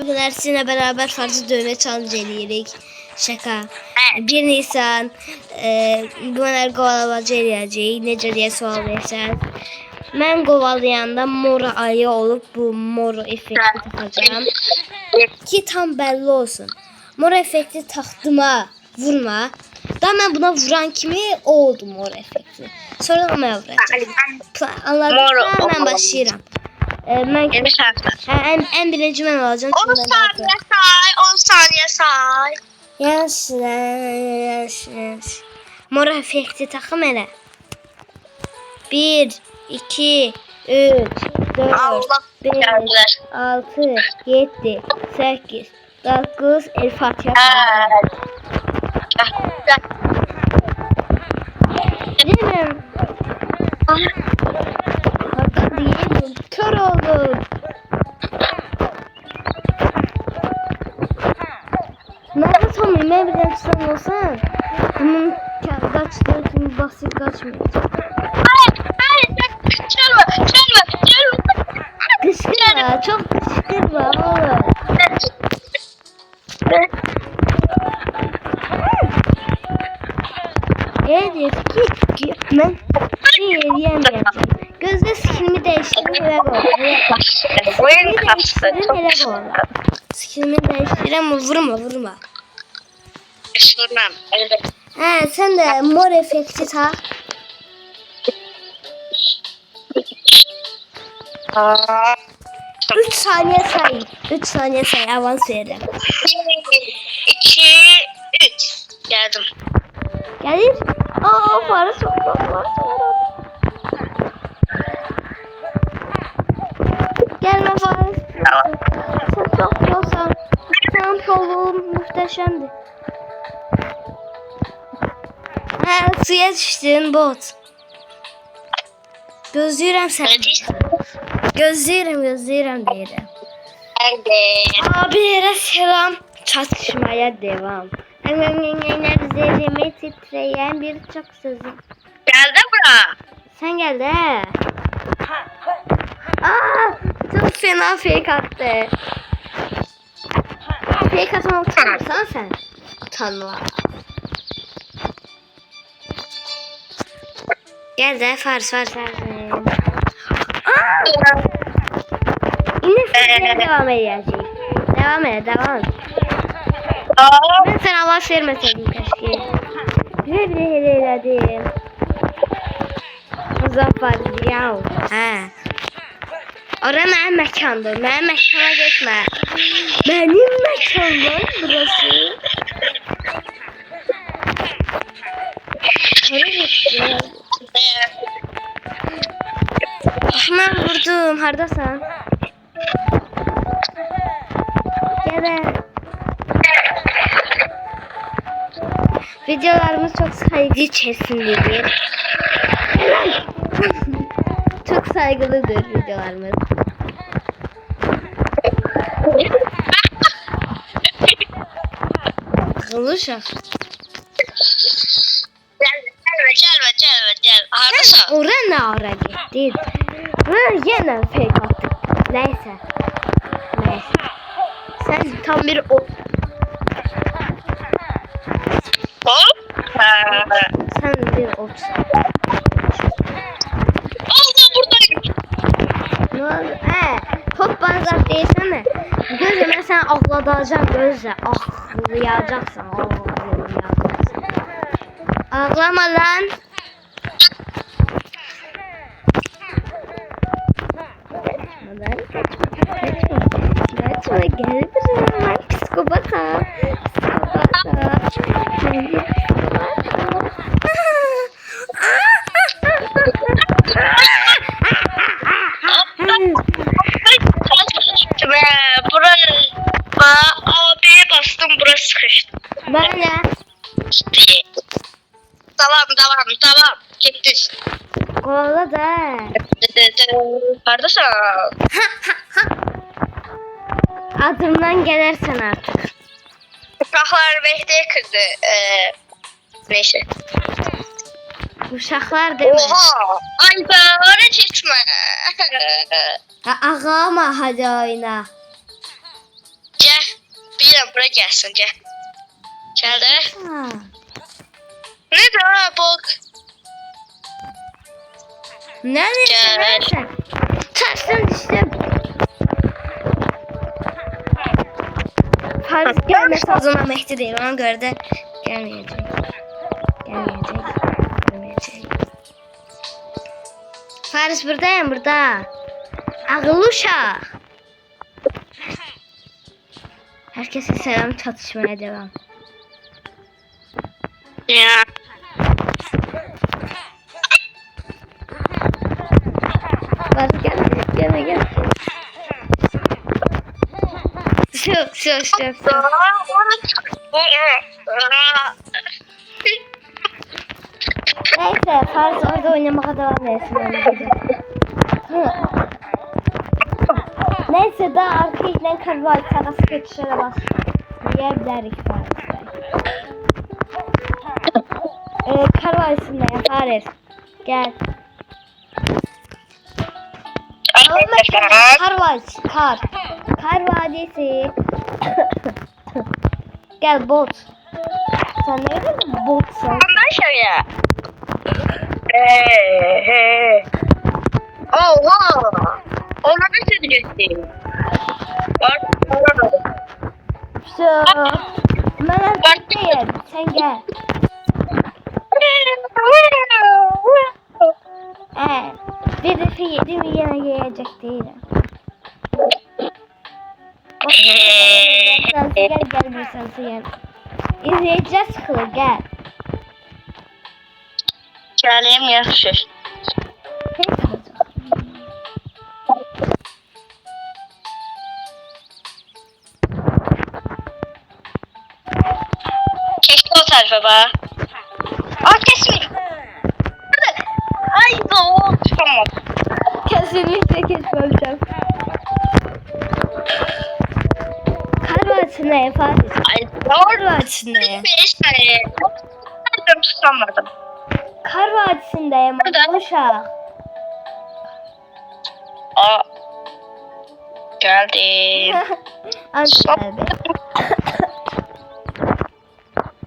Bugün sizinle beraber farklı dövme challenge edirik. Şaka. 1 Nisan bunlar qovalamaca eləyəcəyik. Necə deyə sual versən. Mən qovalayanda mor ayı olub bu mor effekti taxacağam. Ki tam belli olsun. Mor effekti taxtıma vurma. Daha mən buna vuran kimi oldu mor effekti. Sonra da mən vuracağım. Anladın mı? Mən başlayıram. En birinci ben alacağım. 10 saniye say, 10 saniye say. Yes. Mor effekti takım hele. 1, 2, 3, 4, Allah 5, 6, 7, 8, 9, El Fatiha. Değilim. Hatta değilim. Kör oldum. Nerede Tommy? Ben birden tutan olsan. Bunun kaçtığı kimi basit kaçmayacak. Çelme. Kışkırma. Çok kışkırma oğlum. Evet ki ben yiyemeyeceğim. Gözde skinimi değiştirin hele gol. Skinimi değiştirin hele gol. Skinimi değiştirin ama vurma. He sen de mor efekti tak. 3 saniye say. 3 saniye say. Avans veririm. 1, 2, 3. Geldim. Gelir. Para çok. Gelme Faris. Sen çok yosan. Sen çoluğun muhteşemdi. Suya düştün bot. Gözlüyorum sen. Gözlüyorum diyelim. Abilere selam. Çatışmaya devam. Üzerime titreyen birçok sözüm. Geldi bura. Sen gel de. Çok fena fake attı. Fake atma utanırsan sen. Utanma. Gel de Fars. Yine sizlere devam edeceğiz. Devam et. Ben sana avans vermeseydim keşke. Güzel bir hediye elədim. Muzaffer ya. Ora mənim məkandır. Mənim məkana getmə. Benim məkanım burası. Mən vurdum. Hardasan? Gələ. Videolarımız çok saygı içerisindedir. Çok saygılıdır videolarımız. Kılışak. Gel. Haklısın. Oraya ne ara gittin? Yine fake attık. Neyse. Sen tam bir Sen bir otsun. Allah buradayım. Ne oldu? Top bana zat değilsene. Gözüme sen ağladacaksın gözle. Ağlayacaksın. Ağlama lan. Kaçma gel buraya. Ben psikopata. Abiye bastım, burası sıkıştı. Böyle. Tamam. Gitti. Kovala da. Neredesin? Adımdan gelirsen artık. Uşaqlar Mehdi'ye kırdı. Neyse. Uşaqlar deme. Oha! Ay böyle geçme. Ağlama hadi oyna. Bura gelsin gel. Gel de. Ha. Ne de bak. Nerede? Taştan düştüm. Paris gelmesi o zaman Mehdi değil. Ona göre de gelmeyecek. Gelmeyecek. Paris buradayım burada. Ağıllı uşaq. Herkese selam, çatışmaya devam. Ya. Paris gel. Şu. Neyse, Paris orada oynamaya devam etsin. Neyse, daha arka ile karval sarası geçişlere bas. Diyebilirik Paris'te. Kar Vadisi'nde Paris. Gel. Kar Vadisi. Kar Vadisi. Gel bot. Sen nerede botsun? Ondan şöyle. Oha. Ona da söyleyecektim. Şu. Ben artık sen gel. Bir defa yedim yine yiyecek değilim. Gel bir sensi gel. İzleyeceğiz sıkılır gel. Geleyim yaxşı. Keçdi o tarafa bak. Kesmeyin. Ay doğru. Tamam. Kesinlikle kesmeyeceğim. Kar Vadisi'ne Fatih. Ay Kar doğru. Vadisi'ne. 5 tane. Tutamadım. Kar Vadisi'ndeyim. Burada. Uşaq. Aa. Geldim. Anladım.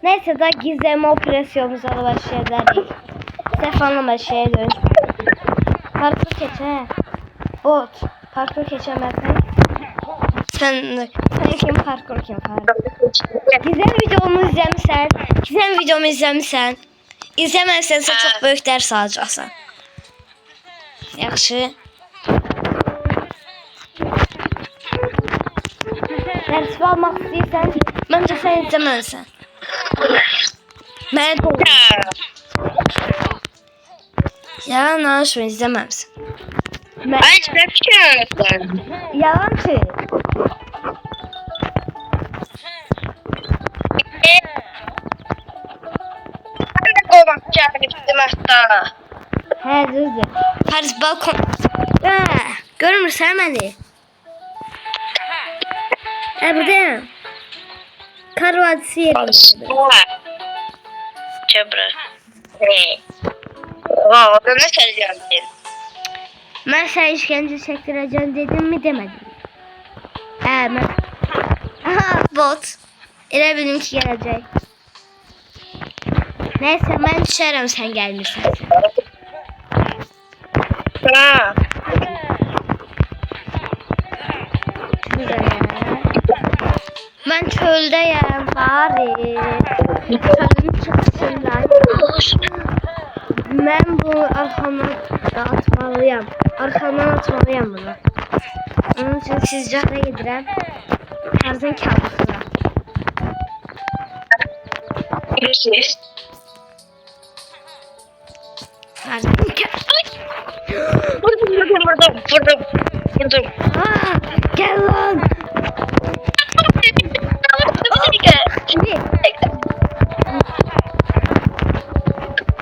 Neyse daha gizleme operasyonumuza başlayalım. Stefan'la şeye dönüş. Parkur keçe. Bot. Parkur keçemezsen. Sen kim parkur kim parkur. Gizem videomu izlemişsən. İzləməsənsə çox böyük dərs alacaqsan. Yaxşı. Dərs almaq istəyirsən, məncə sən izləməlisən. Mənə doğru. Yalan danışma, izləməmsən. Ay ne fikirləşsən? Yalan ki. Ben de kovmak geldim hatta. Hə, düzdür. Paris balkon. Görmürsən məni? Buradayım. Kar Vadisi yerindeyim. Çabra. Orada ne söyleyeceksin? Mən sənə işgəncə çəkdirəcəm dedim mi demədim? Mən. Aha, bot. Elə bildim ki gələcək. Neyse mən düşərəm sən gəlmirsən. Ha. Mən çöldəyəm bari. Çölün çıxışındayım. Mən bunu arxamdan atmalıyam. Arxamdan atmalıyam bunu. Onun üçün sizcə nə gedirəm? Tarzın kabusuna. Görüşürüz. Tarzın Vurdum. Gel lan.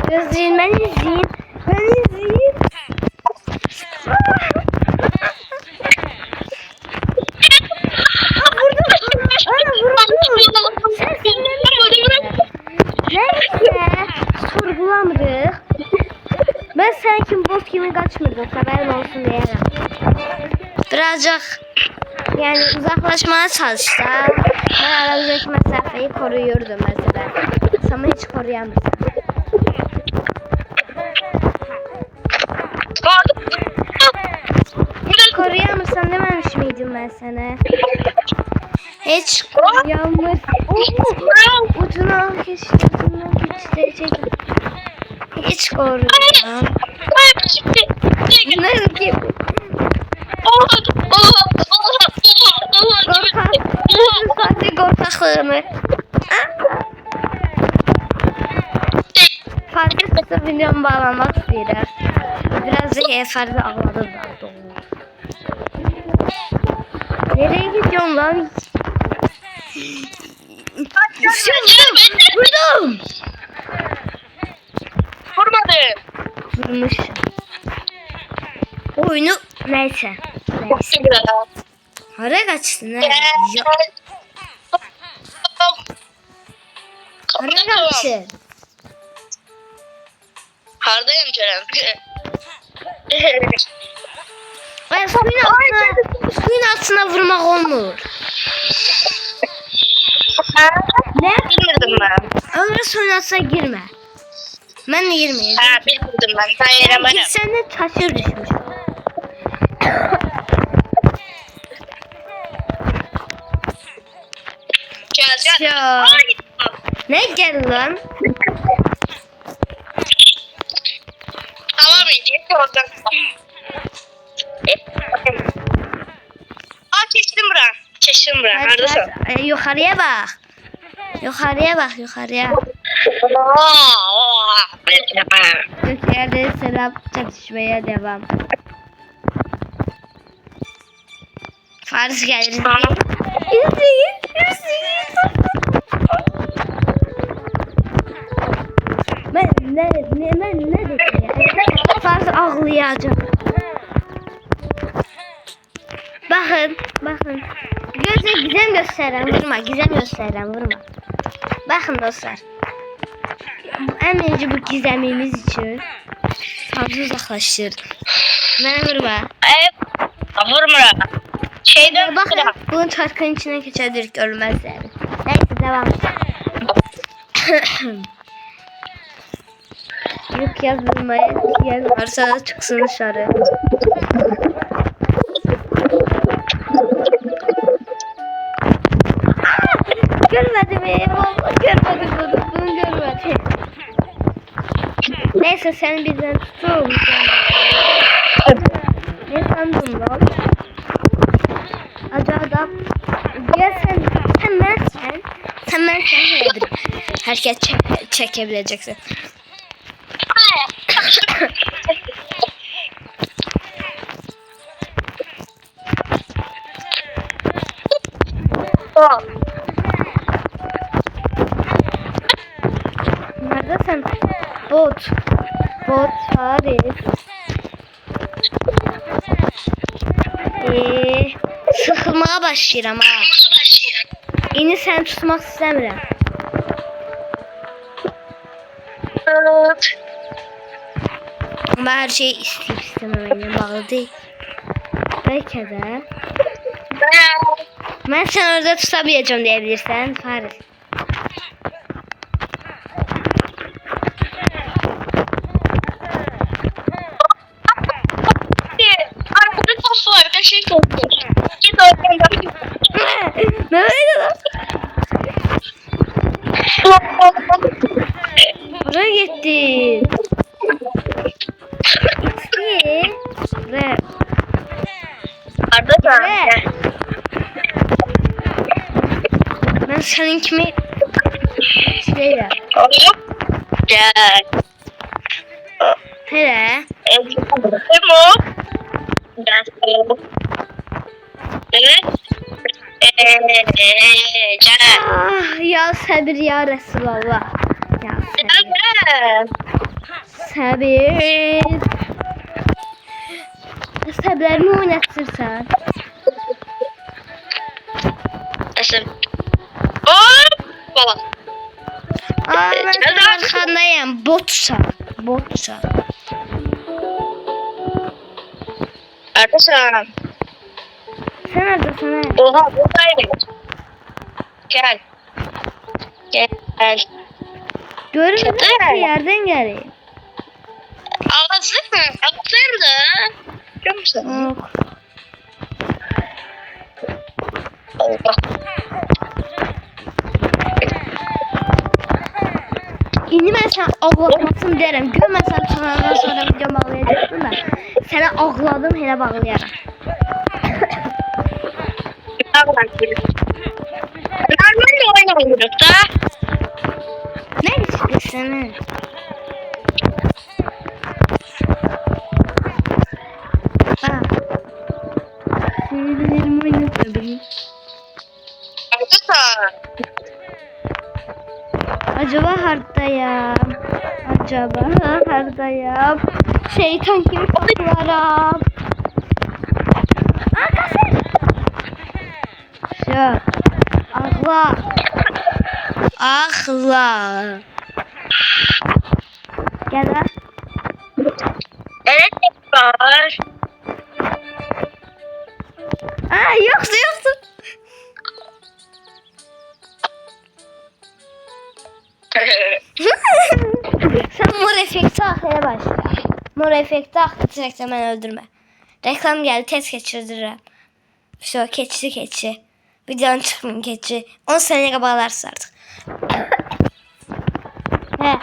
Gözleyin ben izleyin. Neyse sorgulamırıq. Ben sen kim bot kimi kaçmırdım haberin olsun diyerek. Birazcık Yani uzaklaşmaya çalışsa ben aramızdaki mesafeyi koruyordum mesela. Ama hiç koruyamazsın. Koruyamazsan dememiş miydim ben sana? Hiç koruyamaz. Ucuna geçti, ucuna geçti. Hiç koruyamaz. Ne ki? Fatih korkaklığını. Fatih kısa milyon bağlamak istiyor. Biraz da Fatih ağladı da. Nereye gidiyorsun lan? Vurdum. Vurmadı. Vurmuş. Oyunu neyse. Oraya kaçtın ha? Oraya kaçtın. Hardayım canım. Ay suyun altına vurmak olmuyor. Ne? Bilmedim ben. Öyle suyun altına girme. Ben de girmeyeyim. Ha bilmedim ben. Sen yine bana. Gitsen de taşır düşmüş. Gel. Ya. Ne geldi lan? Tamam mıydı? Oradan. Kestim bura. Kestim bura. Neredesin? Yukarıya bak. Yukarıya bak yukarıya. Göklerde selam çatışmaya devam. Faris gelir. Ben ne dedim ya? Faris ağlayacak. Bakın. Gözle gizem gösteren vurma, gizem gösteren vurma. Bakın dostlar. En önce bu gizemimiz için fazla uzaklaştır. Bana vurma. Vurma. Şeyden Bakın bunun çarkın içine geçebilir görmez yani. Neyse devam. Yok yazılmaya yaz varsa çıksın dışarı. Görmedim vallahi görmedim bunu görmedim. Neyse sen bizden tutun. Ne sandın lan? Acaba ya sen herkes çekebileceksin. Neredesin? Bot Faris. Sıkılmaya başlayıram ha. İni sen tutmak istemiyorum. Ama her şey isteyip istememeyle bağlı değil. Belki de ben sen orada tutabileceğim diyebilirsen Faris. Arkada toz var. Bir şey topluyor. Git oradan. Ne öyle lan? Buraya gitti. Gitti. Ve Arda da. ben senin kimi şeyle. Gel. Hele. Kim o? Gel. Evet. Gel. Ah, ya sabır ya Resulallah. Ya sabır. Gel. Sabır. Sabırlarımı oynattırsan. Nasıl? Hop. Baba. Aa, ben senin arkandayım. Botsa. Arkadaşlar. Sen neredesin ha? Oha buradayım. Gel. Gel. Görünmüyor Çatı. ki yerden geliyor. Ağzı mı? Aktın da. Biliyor musun? Yok. Allah. İndi ben sana ağlatmasın derim. Görmesen kanaldan sonra video bağlayacaksın da. Seni ağladım hele bağlayarak. Normalde oynamıyoruz da. Ne istiyorsun? Ha. Sinirlerimi oynatabilirim. Arkadaşlar. Acaba hardayım. Acaba hardayım. Şeytan gibi koklarım. Arkadaşlar. Şu. Ağla. Ağla. Gel lan. Evet var. Aa yoktu yoktu. Sen mor efekti aklaya başla. Mor efekti aklatacak hemen öldürme. Reklam geldi test geçirdiren. Şu keçi. Videonun çıkmayın keçi. 10 seneye bağlarsın artık. He.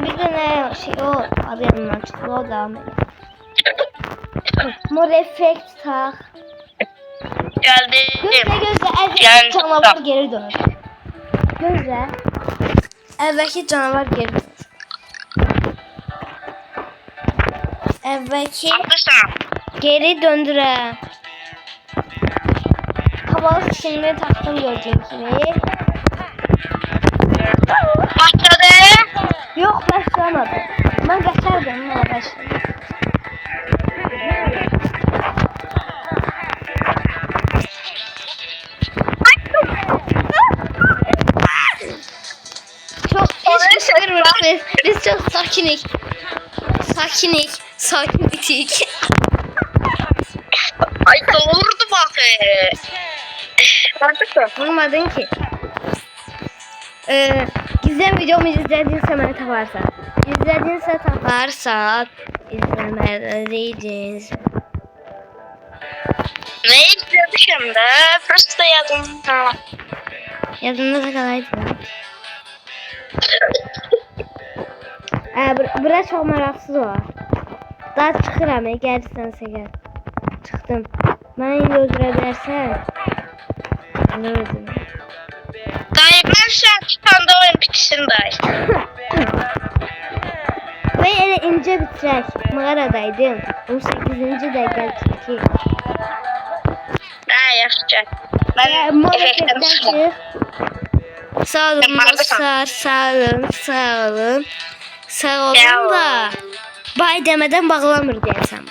Bir de ne şey o adı yanımdan çıktı o devam edelim. Mor efekt tak. Geldim. Gözle Yani evdeki canavar tamam. geri dönür. Gözle evdeki canavar geri dönür. Evdeki Arkadaşlar. geri döndüre. Havalı şimdi taktım gördüğün gibi. Başladı. Yok başlamadı. Ben kaçardım ama başladı. Çok hiç kışkırmıyoruz biz çok sakinik. Sakin bitik. Ay doğurdu bak. Arkadaşlar. Olmadın ki. Gizem videomu izlediyse beni taparsan. İzlediyse taparsan. İzlemediydiniz. Ne izledi şimdi? Prosta yazdım. Tamam. Yazımda da kalaydı. Burası çok meraksız var. Daha çıkıram gelirsen gel. Çıktım. Ben öldürebilirsen. Ne öldüm? Dayı ben şu an çıkanda oyun bitişindeyim. Ve ele ince bitirek. Mağaradaydım. 18. dakika çünkü. Daha yaşayacak. Ben Mor efektten efektten çıkıyorum. çık. Sağ olun dostlar. Sağ olun da. Bay demeden bağlamır diyesen bu.